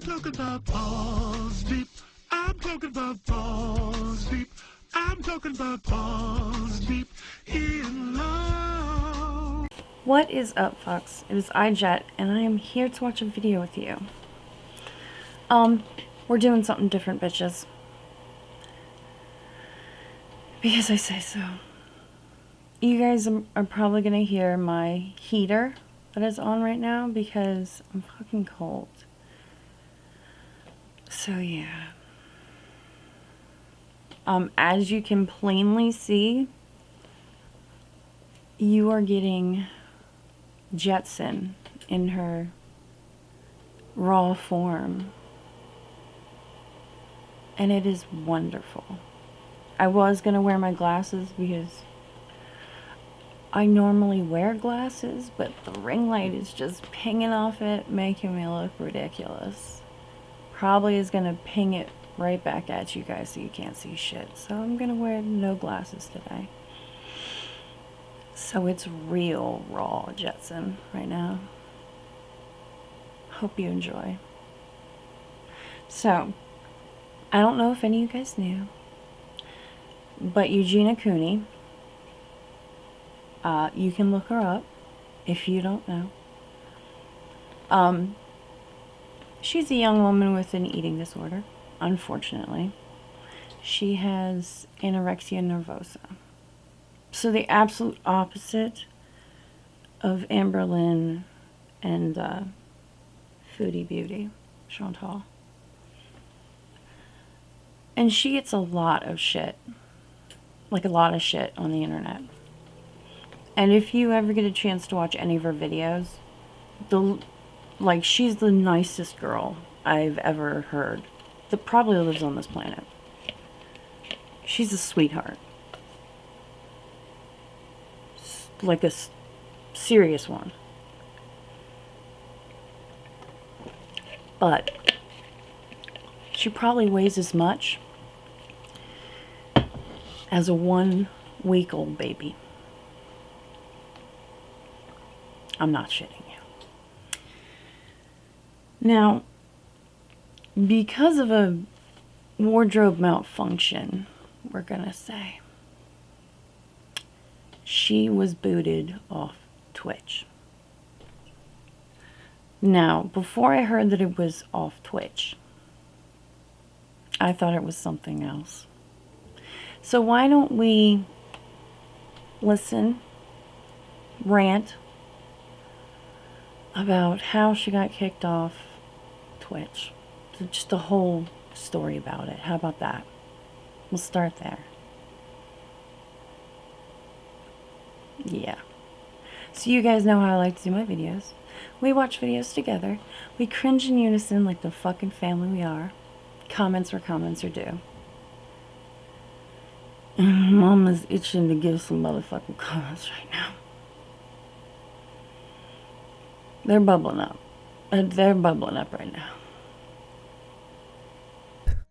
I'm talking about balls deep. I'm talking about balls deep. I'm talking about balls deep in love. What is up, folks? It is iJet, and I am here to watch a video with you. We're doing something different, bitches. Because I say so. You guys are probably gonna hear my heater that is on right now because I'm fucking cold. So yeah. As you can plainly see, you are getting Jetson in her raw form. And it is wonderful. I was gonna wear my glasses because I normally wear glasses, but the ring light is just pinging off it, making me look ridiculous. Probably is gonna ping it right back at you guys so you can't see shit. So I'm gonna wear no glasses today. So it's real raw Jetson right now. Hope you enjoy. So, I don't know if any of you guys knew, but Eugenia Cooney, you can look her up if you don't know. She's a young woman with an eating disorder, unfortunately. She has anorexia nervosa. So the absolute opposite of Amberlynn and Foodie Beauty, Chantal. And she gets a lot of shit. Like a lot of shit on the internet. And if you ever get a chance to watch any of her videos, she's the nicest girl I've ever heard that probably lives on this planet. She's a sweetheart. Like a serious one. But she probably weighs as much as a 1-week-old baby. I'm not shitting you. Now, because of a wardrobe malfunction, we're gonna say, she was booted off Twitch. Now, before I heard that it was off Twitch, I thought it was something else. So why don't we listen, rant about how she got kicked off Twitch. So just a whole story about it. How about that? We'll start there. Yeah. So you guys know how I like to do my videos. We watch videos together. We cringe in unison like the fucking family we are. Comments where comments are due. Mama's itching to give some motherfucking comments right now. They're bubbling up. They're bubbling up right now.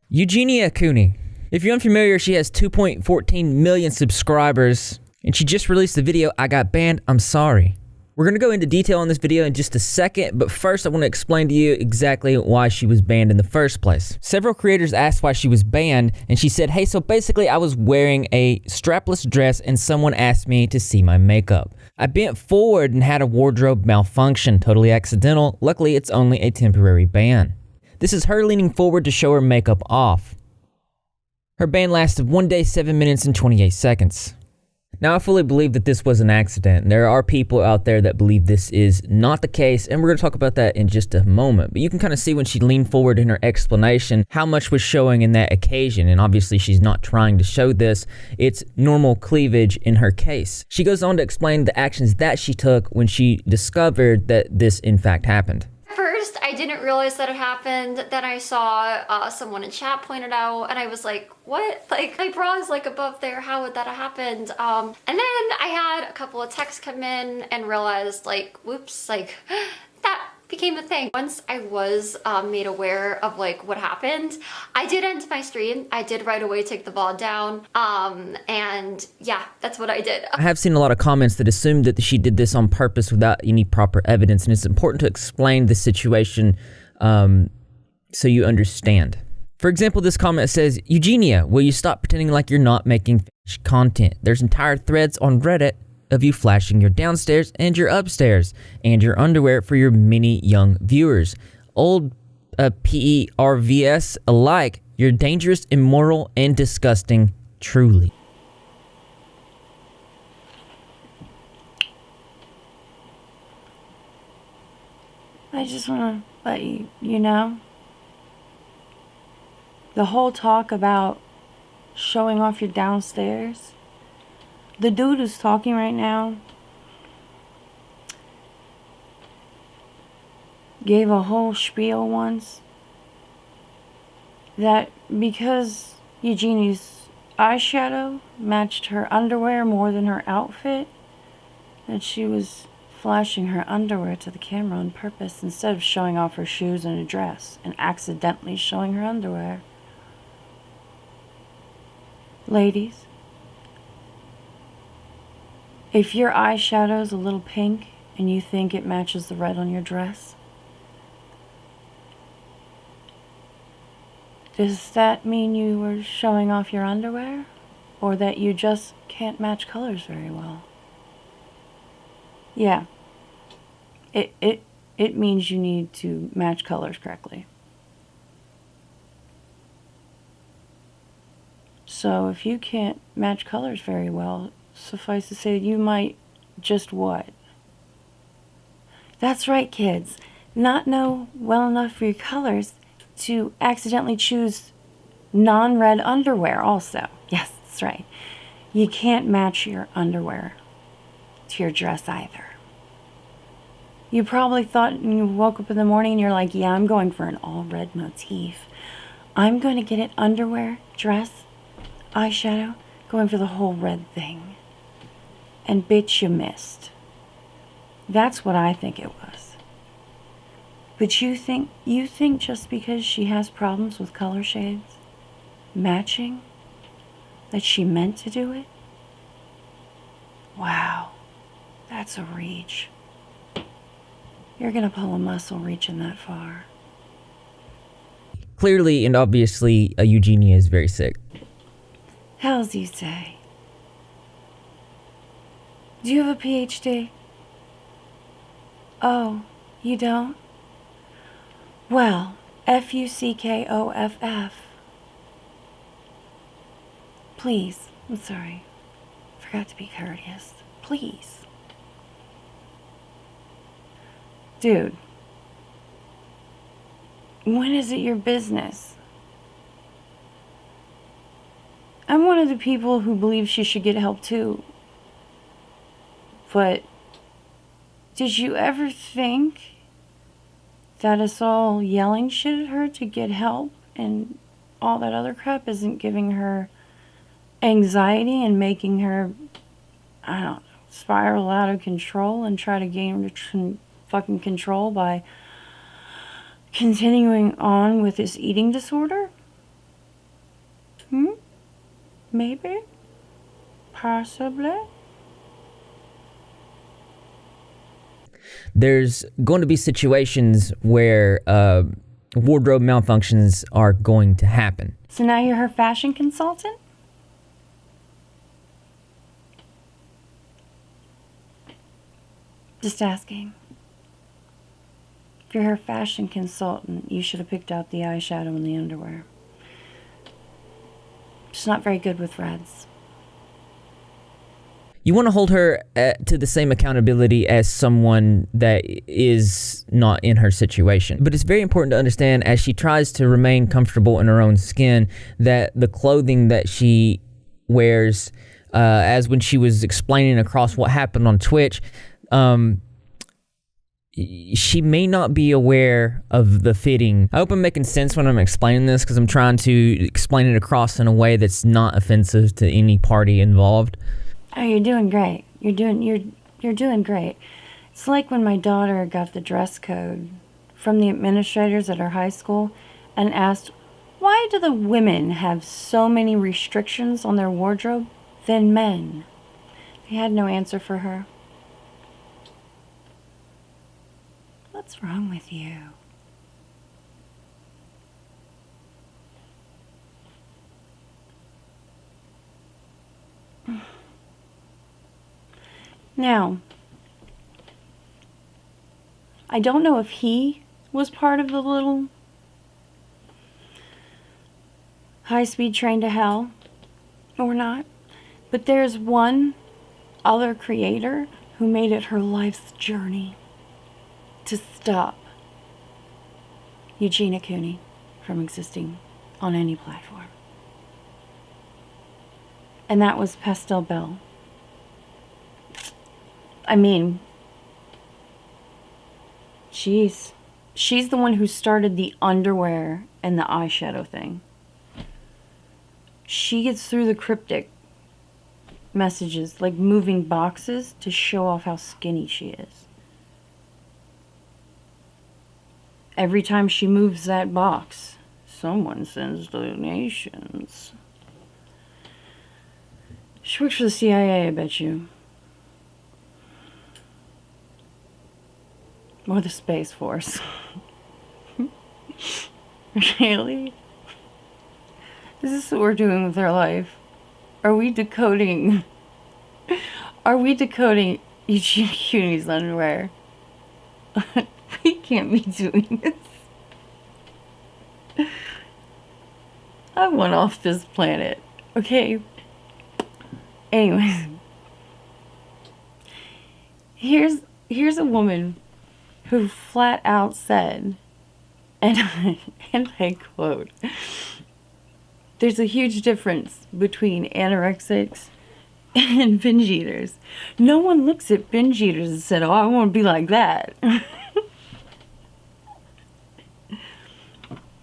Eugenia Cooney. If you're unfamiliar, she has 2.14 million subscribers, and she just released the video, I Got Banned, I'm Sorry. We're going to go into detail on this video in just a second, but first I want to explain to you exactly why she was banned in the first place. Several creators asked why she was banned, and she said, hey, so basically I was wearing a strapless dress and someone asked me to see my makeup. I bent forward and had a wardrobe malfunction, totally accidental. Luckily, it's only a temporary ban. This is her leaning forward to show her makeup off. Her ban lasted 1 day, 7 minutes, and 28 seconds. Now, I fully believe that this was an accident. There are people out there that believe this is not the case, and we're going to talk about that in just a moment. But you can kind of see when she leaned forward in her explanation how much was showing in that occasion, and obviously she's not trying to show this. It's normal cleavage in her case. She goes on to explain the actions that she took when she discovered that this in fact happened. First, I didn't realize that it happened. Then I saw someone in chat point it out, and I was like, what? Like, my bra is like above there. How would that have happened? And then I had a couple of texts come in and realized, like, whoops, like, that became a thing. Once I was made aware of like what happened, I did end my stream. I did right away take the VOD down. And yeah, that's what I did. I have seen a lot of comments that assume that she did this on purpose without any proper evidence, and it's important to explain the situation so you understand. For example, this comment says, Eugenia, will you stop pretending like you're not making content? There's entire threads on Reddit of you flashing your downstairs and your upstairs and your underwear for your many young viewers. Old PERVS alike, you're dangerous, immoral, and disgusting, truly. I just want to let you know, the whole talk about showing off your downstairs, the dude who's talking right now gave a whole spiel once that because Eugenia's eyeshadow matched her underwear more than her outfit, that she was flashing her underwear to the camera on purpose instead of showing off her shoes and a dress and accidentally showing her underwear. Ladies, if your eyeshadow's a little pink and you think it matches the red on your dress, does that mean you were showing off your underwear? Or that you just can't match colors very well? Yeah. It means you need to match colors correctly. So if you can't match colors very well, suffice to say you might just what? That's right, kids. Not know well enough for your colors to accidentally choose non-red underwear also. Yes, that's right. You can't match your underwear to your dress either. You probably thought when you woke up in the morning and you're like, yeah, I'm going for an all-red motif. I'm going to get an underwear, dress, eyeshadow, going for the whole red thing. And bitch, you missed. That's what I think it was. But you think just because she has problems with color shades, matching, that she meant to do it? Wow, that's a reach. You're gonna pull a muscle reaching that far. Clearly and obviously, Eugenia is very sick. How's you say? Do you have a PhD? Oh, you don't? Well, FUCKOFF. Please, I'm sorry. Forgot to be courteous. Please. Dude, when is it your business? I'm one of the people who believe she should get help too. But did you ever think that us all yelling shit at her to get help and all that other crap isn't giving her anxiety and making her, I don't know, spiral out of control and try to gain fucking control by continuing on with this eating disorder? Maybe? Possibly? There's going to be situations where wardrobe malfunctions are going to happen. So now you're her fashion consultant? Just asking. If you're her fashion consultant, you should have picked out the eyeshadow and the underwear. She's not very good with reds. You want to hold her to the same accountability as someone that is not in her situation. But it's very important to understand, as she tries to remain comfortable in her own skin, that the clothing that she wears, as when she was explaining across what happened on Twitch, she may not be aware of the fitting. I hope I'm making sense when I'm explaining this, because I'm trying to explain it across in a way that's not offensive to any party involved. Oh, you're doing great. You're doing great. It's like when my daughter got the dress code from the administrators at her high school and asked, why do the women have so many restrictions on their wardrobe than men? They had no answer for her. What's wrong with you? Now, I don't know if he was part of the little high-speed train to hell or not, but there's one other creator who made it her life's journey to stop Eugenia Cooney from existing on any platform. And that was Pastel Belle. I mean, she's the one who started the underwear and the eyeshadow thing. She gets through the cryptic messages like moving boxes to show off how skinny she is. Every time she moves that box, someone sends donations. She works for the CIA, I bet you. Or the Space Force. Really? Is this what we're doing with our life? Are we decoding Eugenia Cooney's underwear? We can't be doing this. I want off this planet. Okay. Anyways. Here's a woman who flat out said, and I quote, "There's a huge difference between anorexics and binge eaters. No one looks at binge eaters and said, oh, I want to be like that."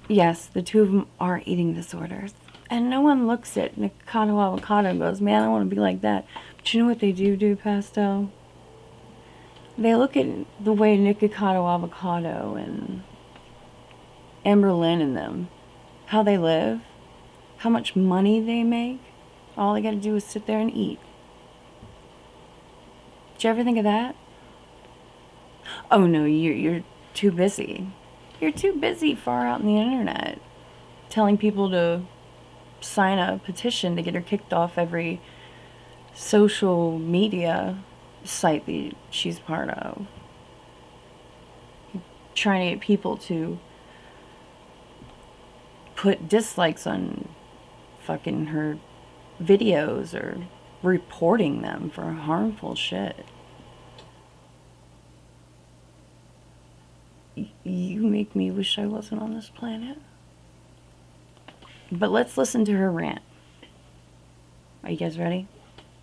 Yes, the two of them are eating disorders. And no one looks at Nikocado Avocado and goes, man, I want to be like that. But you know what they do, Pastel? They look at the way Nikocado Avocado and Amber Lynn and them, how they live, how much money they make. All they gotta do is sit there and eat. Did you ever think of that? Oh no, you're too busy. You're too busy far out in the internet telling people to sign a petition to get her kicked off every social media site that she's part of. Trying to get people to put dislikes on fucking her videos or reporting them for harmful shit. You make me wish I wasn't on this planet. But let's listen to her rant. Are you guys ready?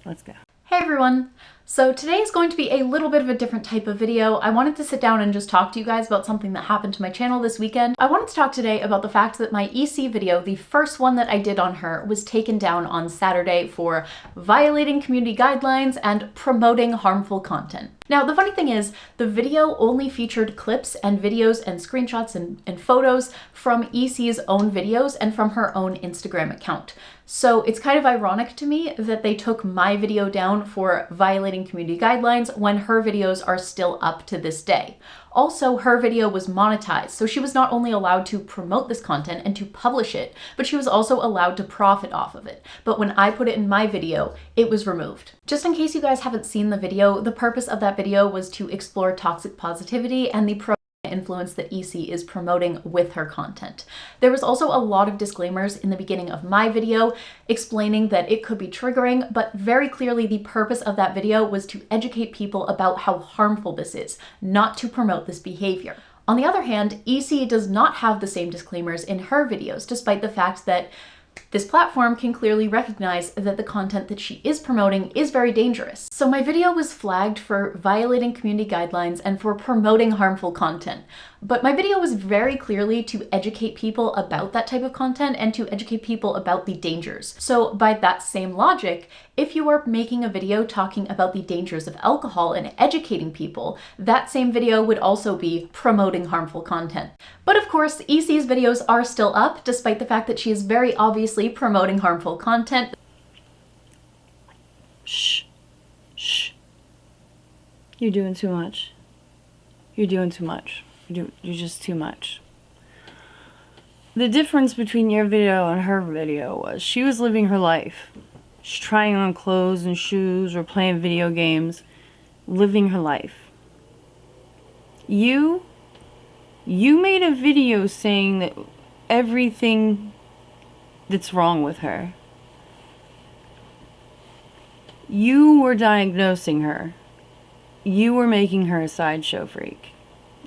Let's go. Hey everyone! So today is going to be a little bit of a different type of video. I wanted to sit down and just talk to you guys about something that happened to my channel this weekend. I wanted to talk today about the fact that my EC video, the first one that I did on her, was taken down on Saturday for violating community guidelines and promoting harmful content. Now, the funny thing is, the video only featured clips and videos and screenshots and photos from EC's own videos and from her own Instagram account. So it's kind of ironic to me that they took my video down for violating community guidelines when her videos are still up to this day. Also, her video was monetized, so she was not only allowed to promote this content and to publish it, but she was also allowed to profit off of it. But when I put it in my video, it was removed. Just in case you guys haven't seen the video, the purpose of that video was to explore toxic positivity and the influence that EC is promoting with her content. There was also a lot of disclaimers in the beginning of my video explaining that it could be triggering, but very clearly the purpose of that video was to educate people about how harmful this is, not to promote this behavior. On the other hand, EC does not have the same disclaimers in her videos, despite the fact that this platform can clearly recognize that the content that she is promoting is very dangerous. So my video was flagged for violating community guidelines and for promoting harmful content. But my video was very clearly to educate people about that type of content and to educate people about the dangers. So by that same logic, if you are making a video talking about the dangers of alcohol and educating people, that same video would also be promoting harmful content. But of course, EC's videos are still up, despite the fact that she is very obviously promoting harmful content. Shh. Shh. You're doing too much. You're doing too much. You're just too much. The difference between your video and her video was she was living her life. She's trying on clothes and shoes or playing video games, living her life. You made a video saying that everything that's wrong with her. You were diagnosing her. You were making her a sideshow freak.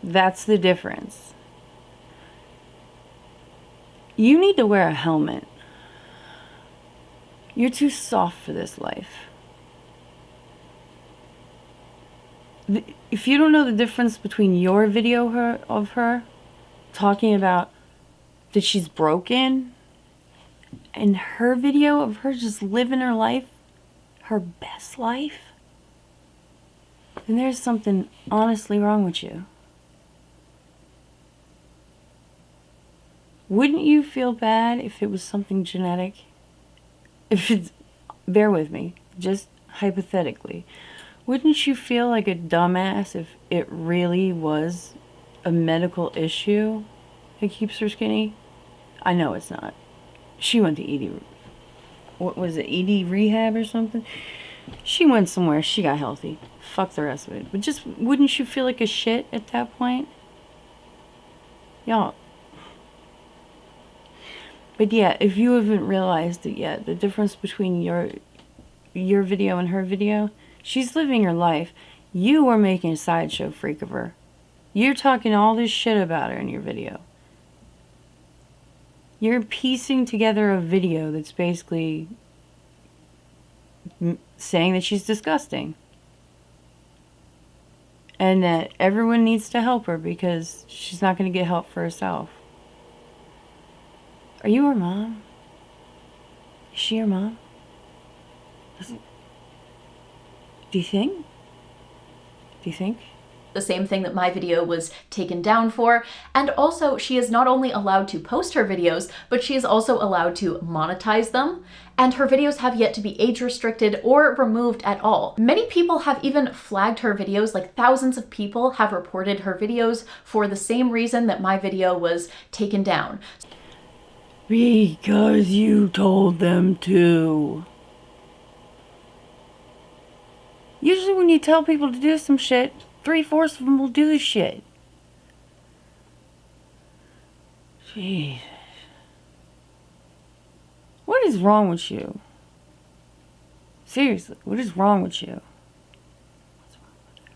That's the difference. You need to wear a helmet. You're too soft for this life. If you don't know the difference between your video of her talking about that she's broken and her video of her just living her life, her best life, then there's something honestly wrong with you. Wouldn't you feel bad if it was something genetic? If it's, bear with me, just hypothetically, wouldn't you feel like a dumbass if it really was a medical issue that keeps her skinny? I know it's not. She went to ED, what was it, ED rehab or something? She went somewhere, she got healthy. Fuck the rest of it. But just, wouldn't you feel like a shit at that point? Y'all. But yeah, if you haven't realized it yet, the difference between your video and her video, she's living her life. You are making a sideshow freak of her. You're talking all this shit about her in your video. You're piecing together a video that's basically saying that she's disgusting. And that everyone needs to help her because she's not going to get help for herself. Are you her mom? Is she your mom? Do you think? The same thing that my video was taken down for. And also, she is not only allowed to post her videos, but she is also allowed to monetize them. And her videos have yet to be age restricted or removed at all. Many people have even flagged her videos, like thousands of people have reported her videos for the same reason that my video was taken down. Because you told them to. Usually when you tell people to do some shit, 3/4 of them will do the shit. Jesus. What is wrong with you? Seriously, what is wrong with you? What's wrong with you?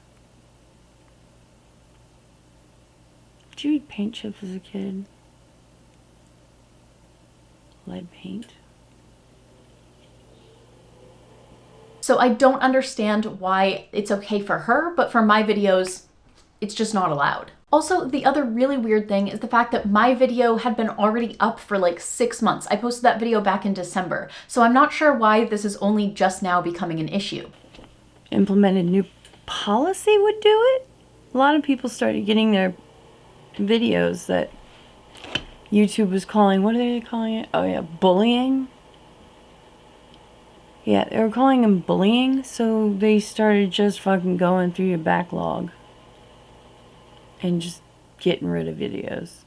Did you eat paint chips as a kid? Lead paint? So I don't understand why it's okay for her, but for my videos, it's just not allowed. Also, the other really weird thing is the fact that my video had been already up for like 6 months. I posted that video back in December, so I'm not sure why this is only just now becoming an issue. Implemented new policy would do it? A lot of people started getting their videos that YouTube was calling, what are they calling it? Oh yeah, bullying. Yeah, they were calling them bullying, so they started just fucking going through your backlog and just getting rid of videos.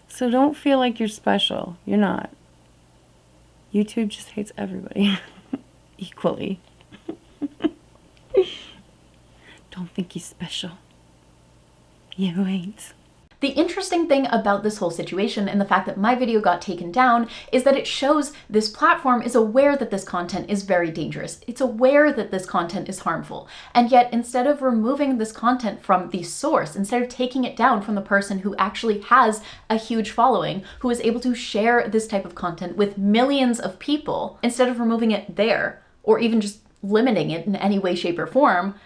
So don't feel like you're special. You're not. YouTube just hates everybody equally. Don't think you're special. You ain't. The interesting thing about this whole situation and the fact that my video got taken down is that it shows this platform is aware that this content is very dangerous. It's aware that this content is harmful. And yet, instead of removing this content from the source, instead of taking it down from the person who actually has a huge following, who is able to share this type of content with millions of people, instead of removing it there, or even just limiting it in any way, shape, or form,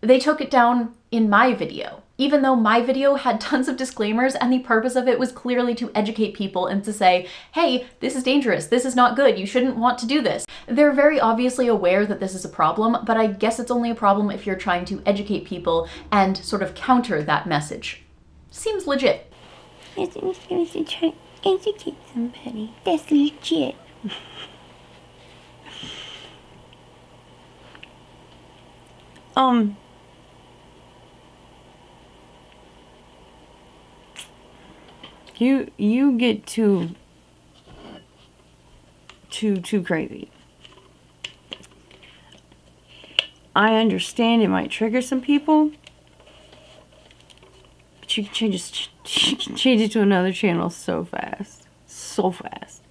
they took it down in my video. Even though my video had tons of disclaimers and the purpose of it was clearly to educate people and to say, hey, this is dangerous, this is not good, you shouldn't want to do this. They're very obviously aware that this is a problem, but I guess it's only a problem if you're trying to educate people and sort of counter that message. Seems legit. I'm just going to try to educate somebody. That's legit. You get too too crazy. I understand it might trigger some people, but you can change it to another channel so fast. So fast.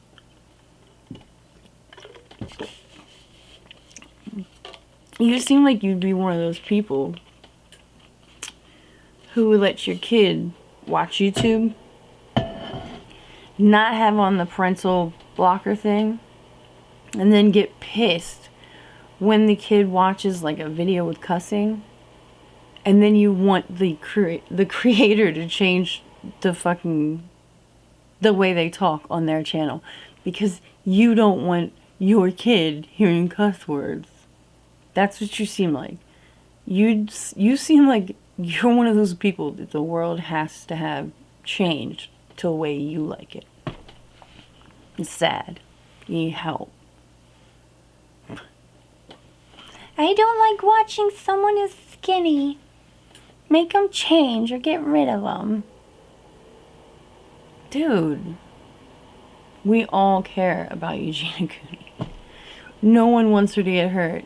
You seem like you'd be one of those people who would let your kid watch YouTube, not have on the parental blocker thing, and then get pissed when the kid watches like a video with cussing, and then you want the creator to change the way they talk on their channel because you don't want your kid hearing cuss words. That's what you seem like. You seem like you're one of those people that the world has to have changed to the way you like it. It's sad. You need help. I don't like watching someone who's skinny. Make them change or get rid of them. Dude, we all care about Eugenia Cooney. No one wants her to get hurt.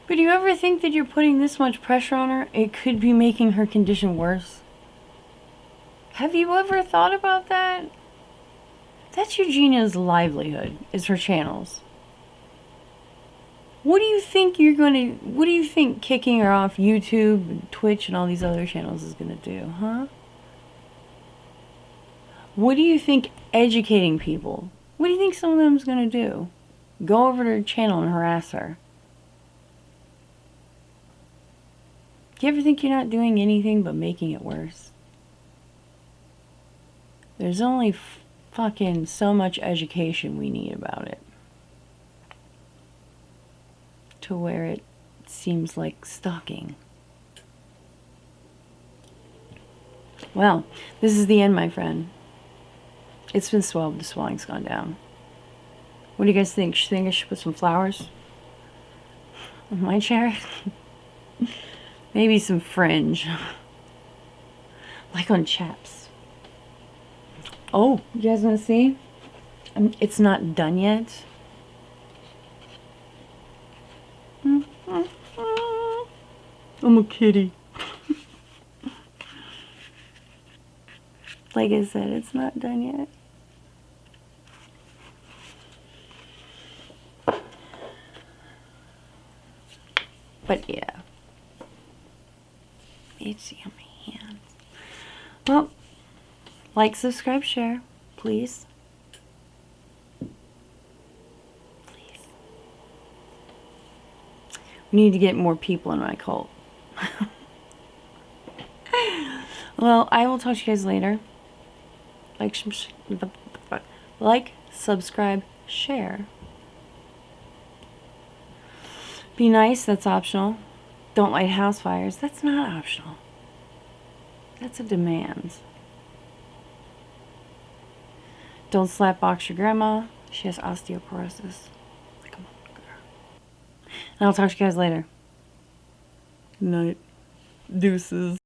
But do you ever think that you're putting this much pressure on her? It could be making her condition worse. Have you ever thought about that? That's Eugenia's livelihood, is her channels. What do you think kicking her off YouTube and Twitch and all these other channels is gonna do, huh? What do you think educating people, what do you think some of them's gonna do? Go over to her channel and harass her. Do you ever think you're not doing anything but making it worse? There's only fucking so much education we need about it, to where it seems like stalking. Well, this is the end, my friend. It's been swelled. The swelling's gone down. What do you guys think? You think I should put some flowers on my chair? Maybe some fringe. Like on chaps. Oh, you guys want to see? It's not done yet. I'm a kitty. Like I said, it's not done yet. But yeah. It's on my hands. Well, like, subscribe, share, please. Please. We need to get more people in my cult. Well, I will talk to you guys later. Like, subscribe, share. Be nice, that's optional. Don't light house fires, that's not optional. That's a demand. Don't slap box your grandma. She has osteoporosis. Come on, girl. And I'll talk to you guys later. Good night. Deuces.